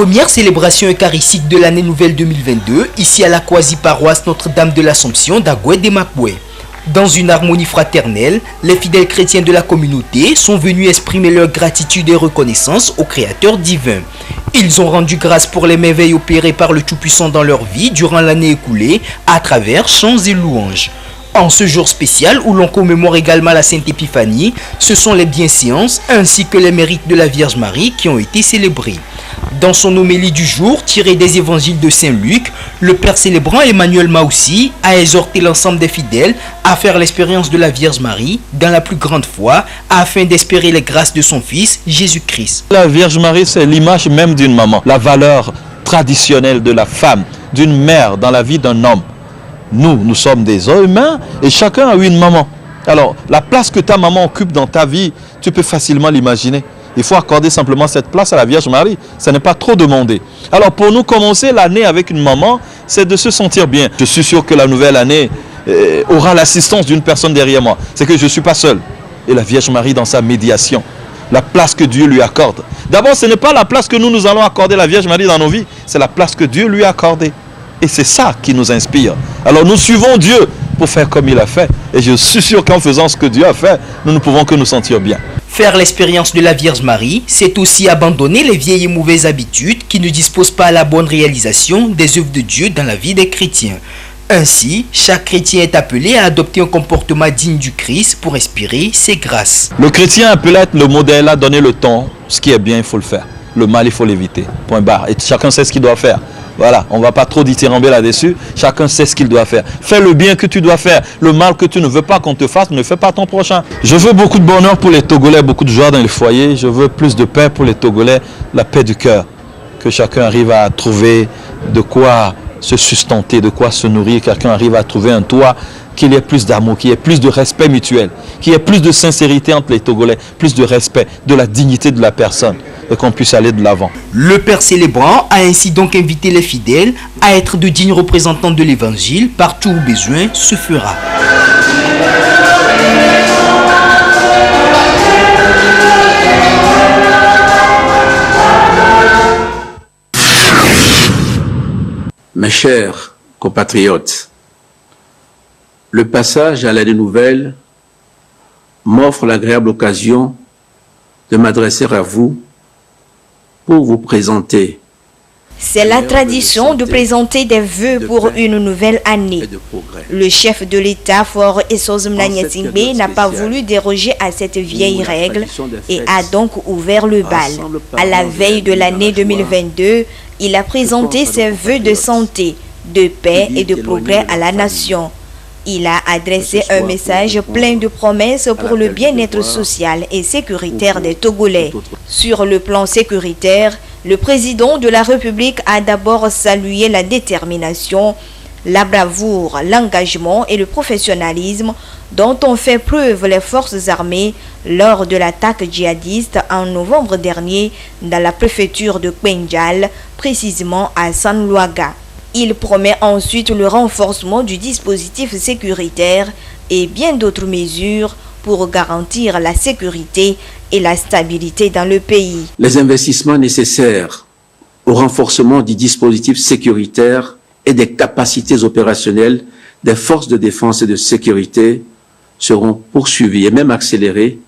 Première célébration eucharistique de l'année nouvelle 2022, ici à la quasi-paroisse Notre-Dame de l'Assomption d'Agoué-de-Makoué. Dans une harmonie fraternelle, les fidèles chrétiens de la communauté sont venus exprimer leur gratitude et reconnaissance au Créateur divin. Ils ont rendu grâce pour les merveilles opérées par le Tout-Puissant dans leur vie durant l'année écoulée à travers chants et louanges. En ce jour spécial où l'on commémore également la Sainte Épiphanie, ce sont les bienséances ainsi que les mérites de la Vierge Marie qui ont été célébrés. Dans son homélie du jour, tirée des évangiles de Saint Luc, le Père célébrant Emmanuel Maoussi a exhorté l'ensemble des fidèles à faire l'expérience de la Vierge Marie dans la plus grande foi afin d'espérer les grâces de son Fils Jésus-Christ. La Vierge Marie, c'est l'image même d'une maman, la valeur traditionnelle de la femme, d'une mère dans la vie d'un homme. Nous sommes des êtres humains et chacun a eu une maman. Alors, la place que ta maman occupe dans ta vie, tu peux facilement l'imaginer. Il faut accorder simplement cette place à la Vierge Marie. Ça n'est pas trop demandé. Alors, pour nous commencer l'année avec une maman, c'est de se sentir bien. Je suis sûr que la nouvelle année aura l'assistance d'une personne derrière moi. C'est que je ne suis pas seul. Et la Vierge Marie dans sa médiation, la place que Dieu lui accorde. D'abord, ce n'est pas la place que nous allons accorder à la Vierge Marie dans nos vies. C'est la place que Dieu lui a accordée. Et c'est ça qui nous inspire. Alors nous suivons Dieu pour faire comme il a fait. Et je suis sûr qu'en faisant ce que Dieu a fait, nous ne pouvons que nous sentir bien. Faire l'expérience de la Vierge Marie, c'est aussi abandonner les vieilles et mauvaises habitudes qui ne disposent pas à la bonne réalisation des œuvres de Dieu dans la vie des chrétiens. Ainsi, chaque chrétien est appelé à adopter un comportement digne du Christ pour inspirer ses grâces. Le chrétien est appelé à être le modèle, à donner le ton. Ce qui est bien, il faut le faire. Le mal, il faut l'éviter. Point barre. Et chacun sait ce qu'il doit faire. Voilà, on ne va pas trop dithyramber là-dessus. Chacun sait ce qu'il doit faire. Fais le bien que tu dois faire. Le mal que tu ne veux pas qu'on te fasse, ne fais pas ton prochain. Je veux beaucoup de bonheur pour les Togolais, beaucoup de joie dans les foyers. Je veux plus de paix pour les Togolais, la paix du cœur. Que chacun arrive à trouver de quoi se sustenter, de quoi se nourrir. Quelqu'un arrive à trouver un toit, qu'il y ait plus d'amour, qu'il y ait plus de respect mutuel, qu'il y ait plus de sincérité entre les Togolais, plus de respect, de la dignité de la personne, et qu'on puisse aller de l'avant. Le Père célébrant a ainsi donc invité les fidèles à être de dignes représentants de l'Évangile partout où besoin se fera. Mes chers compatriotes, le passage à l'année nouvelle m'offre l'agréable occasion de m'adresser à vous pour vous présenter. C'est la tradition de présenter des vœux pour une nouvelle année. Le chef de l'État, Faure Essozumna Nyesingbe, n'a pas voulu déroger à cette vieille règle et a donc ouvert le bal. À la veille de l'année 2022, il a présenté ses vœux de santé, de paix et de progrès à la nation. Il a adressé un message plein de promesses pour le bien-être social et sécuritaire des Togolais. Sur le plan sécuritaire, le président de la République a d'abord salué la détermination, la bravoure, l'engagement et le professionnalisme dont ont fait preuve les forces armées lors de l'attaque djihadiste en novembre dernier dans la préfecture de Kwenjal, précisément à Sanluaga. Il promet ensuite le renforcement du dispositif sécuritaire et bien d'autres mesures pour garantir la sécurité et la stabilité dans le pays. Les investissements nécessaires au renforcement du dispositif sécuritaire et des capacités opérationnelles des forces de défense et de sécurité seront poursuivis et même accélérés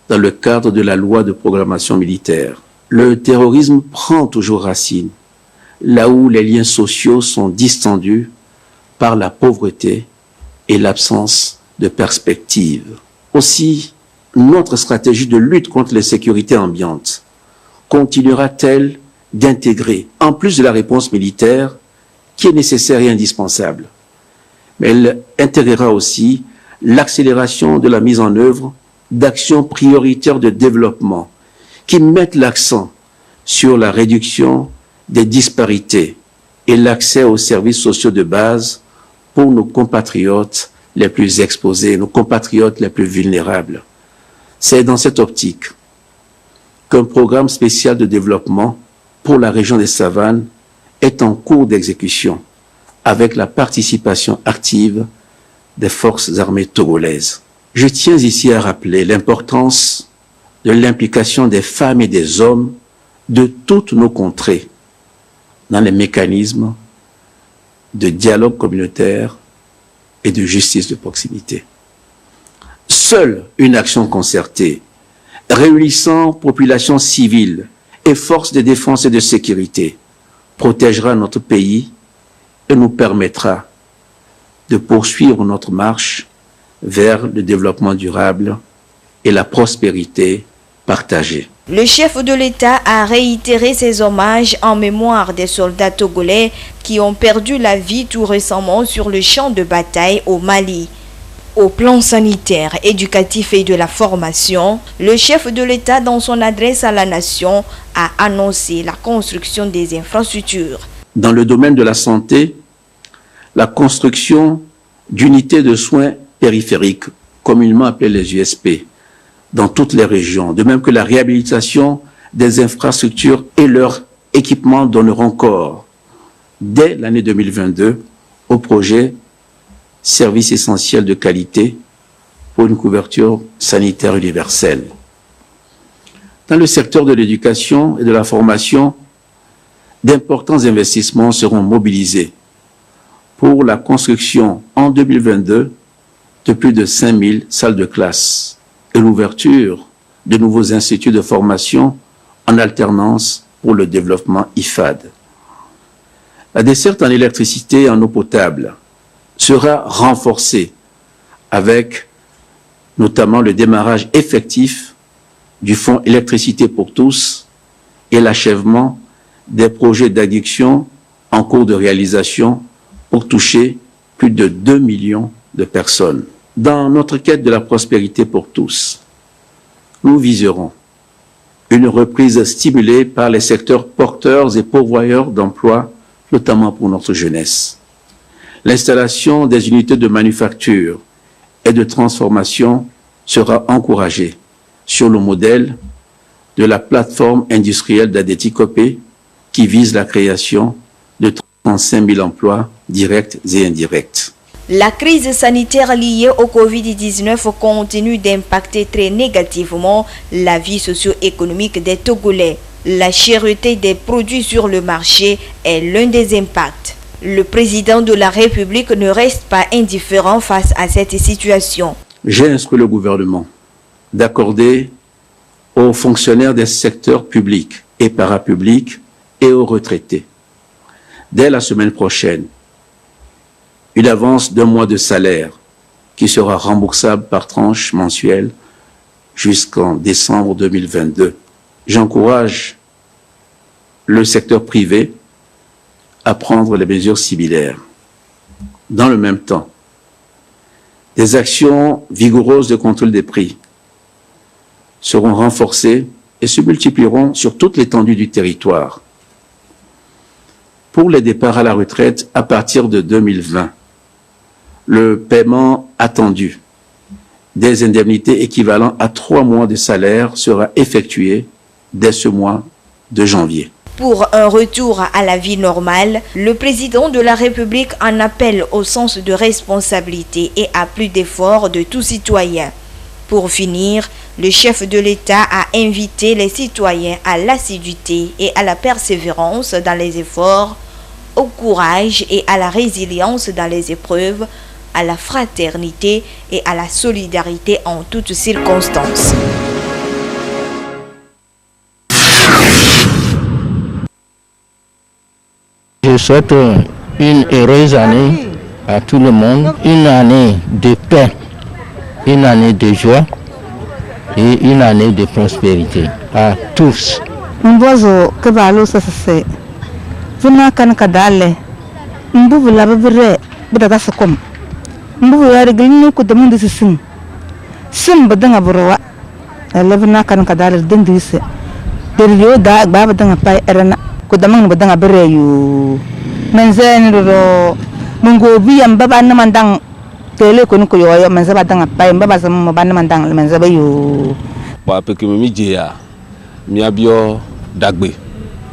dans le cadre de la loi de programmation militaire. Le terrorisme prend toujours racine là où les liens sociaux sont distendus par la pauvreté et l'absence de perspective. Aussi, notre stratégie de lutte contre l'insécurité ambiante continuera-t-elle d'intégrer, en plus de la réponse militaire, qui est nécessaire et indispensable, mais elle intégrera aussi l'accélération de la mise en œuvre d'actions prioritaires de développement qui mettent l'accent sur la réduction des disparités et l'accès aux services sociaux de base pour nos compatriotes les plus exposés, nos compatriotes les plus vulnérables. C'est dans cette optique qu'un programme spécial de développement pour la région des Savanes est en cours d'exécution avec la participation active des forces armées togolaises. Je tiens ici à rappeler l'importance de l'implication des femmes et des hommes de toutes nos contrées dans les mécanismes de dialogue communautaire et de justice de proximité. Seule une action concertée, réunissant population civile et forces de défense et de sécurité, protégera notre pays et nous permettra de poursuivre notre marche vers le développement durable et la prospérité partagée. Le chef de l'État a réitéré ses hommages en mémoire des soldats togolais qui ont perdu la vie tout récemment sur le champ de bataille au Mali. Au plan sanitaire, éducatif et de la formation, le chef de l'État, dans son adresse à la nation, a annoncé la construction des infrastructures. Dans le domaine de la santé, la construction d'unités de soins périphériques, communément appelées les USP, dans toutes les régions, de même que la réhabilitation des infrastructures et leur équipement donneront corps, dès l'année 2022, au projet Services essentiels de qualité pour une couverture sanitaire universelle. Dans le secteur de l'éducation et de la formation, d'importants investissements seront mobilisés pour la construction en 2022 de plus de 5000 salles de classe et l'ouverture de nouveaux instituts de formation en alternance pour le développement IFAD. La desserte en électricité et en eau potable sera renforcée avec notamment le démarrage effectif du fonds électricité pour tous et l'achèvement des projets d'adduction en cours de réalisation pour toucher plus de 2 millions de personnes. Dans notre quête de la prospérité pour tous, nous viserons une reprise stimulée par les secteurs porteurs et pourvoyeurs d'emplois, notamment pour notre jeunesse. L'installation des unités de manufacture et de transformation sera encouragée sur le modèle de la plateforme industrielle d'Adéticopé qui vise la création de 35 000 emplois directs et indirects. La crise sanitaire liée au Covid-19 continue d'impacter très négativement la vie socio-économique des Togolais. La cherté des produits sur le marché est l'un des impacts. Le président de la République ne reste pas indifférent face à cette situation. J'ai instruit le gouvernement d'accorder aux fonctionnaires des secteurs publics et parapublics et aux retraités, dès la semaine prochaine, une avance d'1 mois de salaire qui sera remboursable par tranche mensuelle jusqu'en décembre 2022. J'encourage le secteur privé à prendre les mesures similaires. Dans le même temps, des actions vigoureuses de contrôle des prix seront renforcées et se multiplieront sur toute l'étendue du territoire. Pour les départs à la retraite à partir de 2020, le paiement attendu des indemnités équivalent à 3 mois de salaire sera effectué dès ce mois de janvier. Pour un retour à la vie normale, le président de la République en appelle au sens de responsabilité et à plus d'efforts de tout citoyen. Pour finir, le chef de l'État a invité les citoyens à l'assiduité et à la persévérance dans les efforts, au courage et à la résilience dans les épreuves, à la fraternité et à la solidarité en toutes circonstances. Je souhaite une heureuse année à tout le monde, une année de paix, une année de joie et une année de prospérité à tous. Mbozo kebalo sase vuna kan kadale mbubu labire bidata sakom mbubu yari gilnu ko de mundu sim badanga borwa labina kan kadale dindise deryo da baba danga pay erana ko damang badanga bere yu menzen ro mungo biyam baba namandang tele ko ko yo menza badanga pay baba sam baba namandang menza bayu ba pekimi jeya miabio dagbe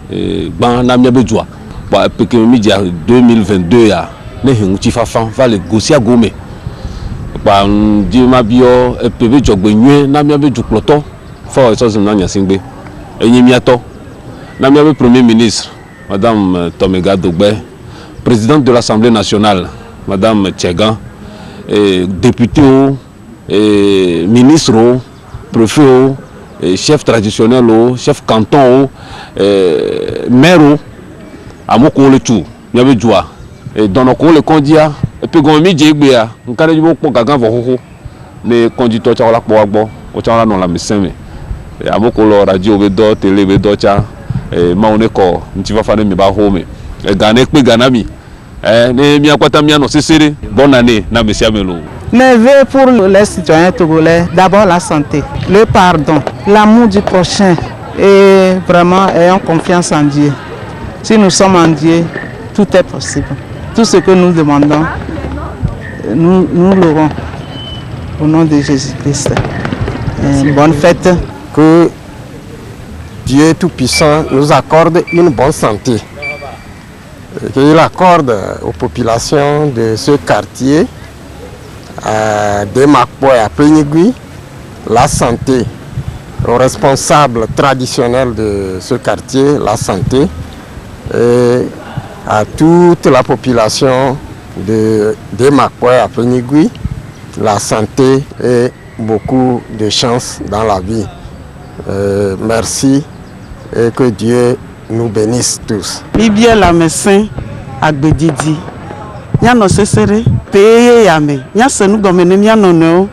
gban na miabe joa ba pekimi jeya 2022 ya ne hinti fafan va le gosia gome ba di mabio epebe jogbe nwe na miabe jukloto fo so zim na nyasingbe enyi miato na miabe premier ministre Madame Tomega Dogbe, présidente de l'Assemblée nationale, Madame Tchegan, député, ministre, préfet, chef traditionnel, chef canton, maire, à mon le tout, il y avait joie. Et dans nos cours, le condia, et puis quand on dit que on a dit que quelqu'un va les conducteurs qui ont la poigne, on a dans la médecine. Et à mon cours, radio, télé, et ma on est corps, tu vas faire mes barreaux, mais gagner que ganami. Bonne année, na monsieur Amelo. Mes vœux pour les citoyens togolais, d'abord la santé, le pardon, l'amour du prochain et vraiment ayons confiance en Dieu. Si nous sommes en Dieu, tout est possible. Tout ce que nous demandons, nous l'aurons. Au nom de Jésus-Christ. Bonne fête. Que Dieu Tout-Puissant nous accorde une bonne santé. Qu'il accorde aux populations de ce quartier, de Makboy à Pénigui, la santé. Aux responsables traditionnels de ce quartier, la santé. Et à toute la population de Makboy à Pénigui, la santé et beaucoup de chance dans la vie. Merci et que Dieu nous bénisse tous. Libye la médecin à Gbedidi. Nya no sesere peye yame. Nya senu gomene nya no no.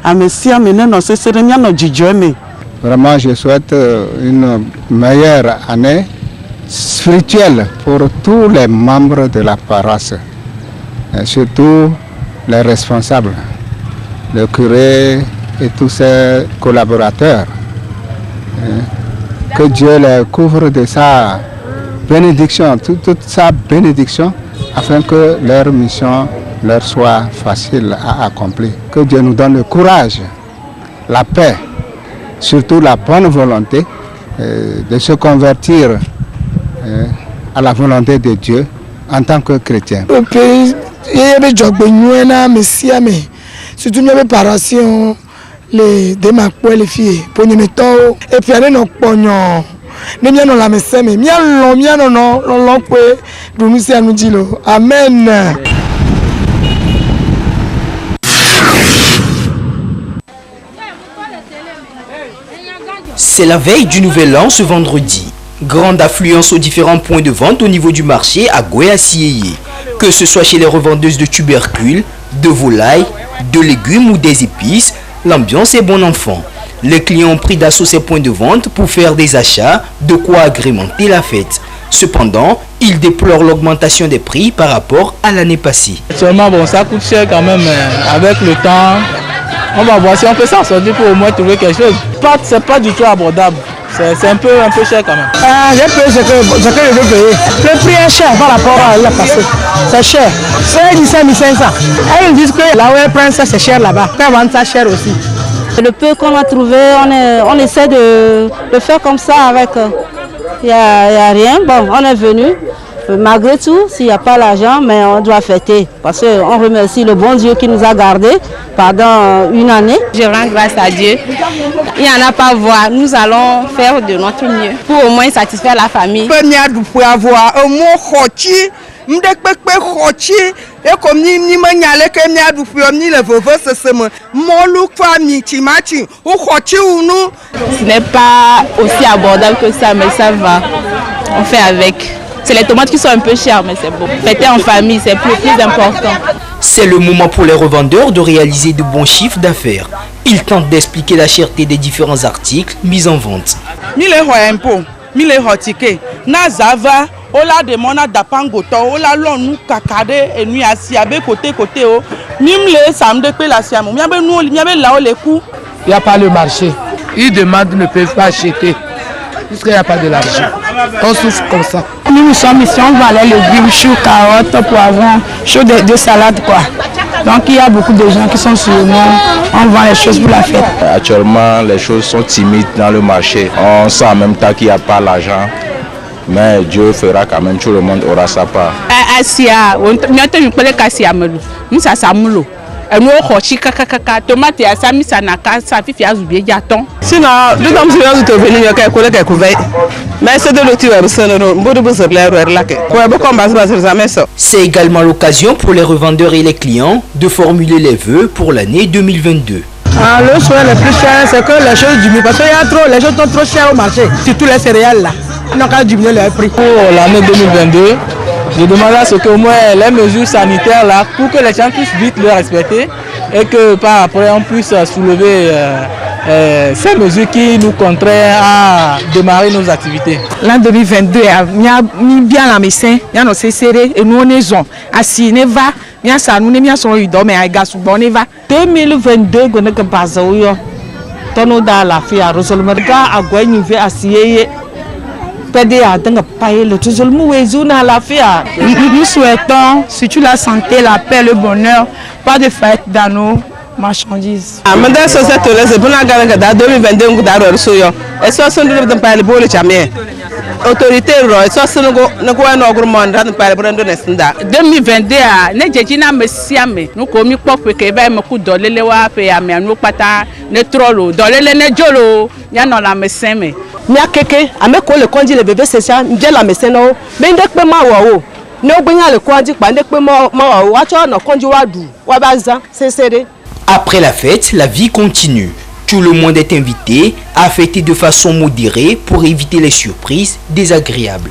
Amesi amene no sesere nya no jijoeme. Vraiment, je souhaite une meilleure année spirituelle pour tous les membres de la paroisse, et surtout les responsables, le curé et tous ses collaborateurs. Que Dieu les couvre de sa bénédiction, toute sa bénédiction, afin que leur mission leur soit facile à accomplir. Que Dieu nous donne le courage, la paix, surtout la bonne volonté de se convertir à la volonté de Dieu en tant que chrétien. Surtout mes parents, les démarqués, les filles, pour nous mettre et puis aller nos pognons. Nous sommes la messe, mais nous sommes nous Amen. C'est la veille du Nouvel An ce vendredi. Grande affluence aux différents points de vente au niveau du marché à Goué-Sieyé. Que ce soit chez les revendeuses de tubercules, de volailles, de légumes ou des épices, l'ambiance est bon enfant. Les clients ont pris d'assaut ces points de vente pour faire des achats, de quoi agrémenter la fête. Cependant, ils déplorent l'augmentation des prix par rapport à l'année passée. Actuellement, bon, ça coûte cher quand même. Avec le temps, on va voir si on peut s'en sortir pour au moins trouver quelque chose. C'est pas du tout abordable. C'est un peu cher quand même. J'ai payé ce que je veux payer. Le prix est cher par rapport à l'année passée. C'est cher. C'est 1500. Et ils disent que là où ils prennent ça, c'est cher là-bas. Quand ils vendent ça cher aussi. Le peu qu'on a trouvé, on essaie de le faire comme ça avec. Il n'y a rien. Bon, on est venu. Malgré tout, s'il n'y a pas l'argent, mais on doit fêter. Parce qu'on remercie le bon Dieu qui nous a gardés pendant une année. Je rends grâce à Dieu. Il n'y en a pas à voir. Nous allons faire de notre mieux pour au moins satisfaire la famille. Ce n'est pas aussi abordable que ça, mais ça va. On fait avec. C'est les tomates qui sont un peu chères, mais c'est bon. Fêter en famille, c'est plus important. C'est le moment pour les revendeurs de réaliser de bons chiffres d'affaires. Ils tentent d'expliquer la cherté des différents articles mis en vente. Ola demona dapangoto ola lonu kakade enu asiabe côté o nimle samde pe la siamo miabe nous miabe là les coûts. Il n'y a pas le marché. Ils demandent, ne peuvent pas acheter puisqu'il n'y a pas de l'argent. On souffre comme ça. Nous sommes ici, on va aller légumes, choux, carottes, poivrons, choux de salade quoi. Donc il y a beaucoup de gens qui sont sur nous, on vend les choses pour la fête. Actuellement les choses sont timides dans le marché. On sent en même temps qu'il n'y a pas l'argent. Mais Dieu fera quand même, tout le monde aura sa part. Asia, on a tenu pour les cassia melu. Nous ça samulo. nous rochi kaka tomate ya sami sanaka ça fifi azubie jaton. Sinon, nous sommes venus te venir avec collègue couvert. Mais c'est de l'outil web sonoro, beaucoup de l'air là que. C'est également l'occasion pour les revendeurs et les clients de formuler les vœux pour l'année 2022. Le souhait le plus cher, c'est que les choses diminuent parce qu'il y a trop, les choses sont trop chères au marché, surtout les céréales là. Ils n'ont qu'à diminuer les prix. Pour l'année 2022, je demande à ce que au moins les mesures sanitaires là, pour que les gens puissent vite les respecter et que par après on puisse soulever ces mesures qui nous contraignent à démarrer nos activités. L'an 2022, il y a mis bien la médecine, il y a nos serré et nous on est zone. Assis, ne va, il y a ça, nous ne sommes pas mais à gaz, on ne va. 2022, on est que base où yo, tono dans la fille à Rosolmer, à quoi nous fait assis. Nous souhaitons surtout la santé, la paix, le bonheur, pas de fête dans nos marchandises. Madame société c'est pour la garantie de 2022 nous d'arrêt sur yo. Et ça sont de parler pour le jamais. Autorité ro, ça sont nous quoi nous augmenter de parler pour nous nestinda. 2022 ne jejina mesiame nous komi pokwe ke ba me ku dolele wa pe ya me anu pata ne trolo dolele ne jolo ya no la meseme. Mia keke ameko le konji le bébé c'est ça nje la meseno me ndek pe ma wo ne ogbenya le konji pa ndek pe ma wo wa cho na konji wa du wa baza c'est serré. Après la fête, la vie continue. Tout le monde est invité à fêter de façon modérée pour éviter les surprises désagréables.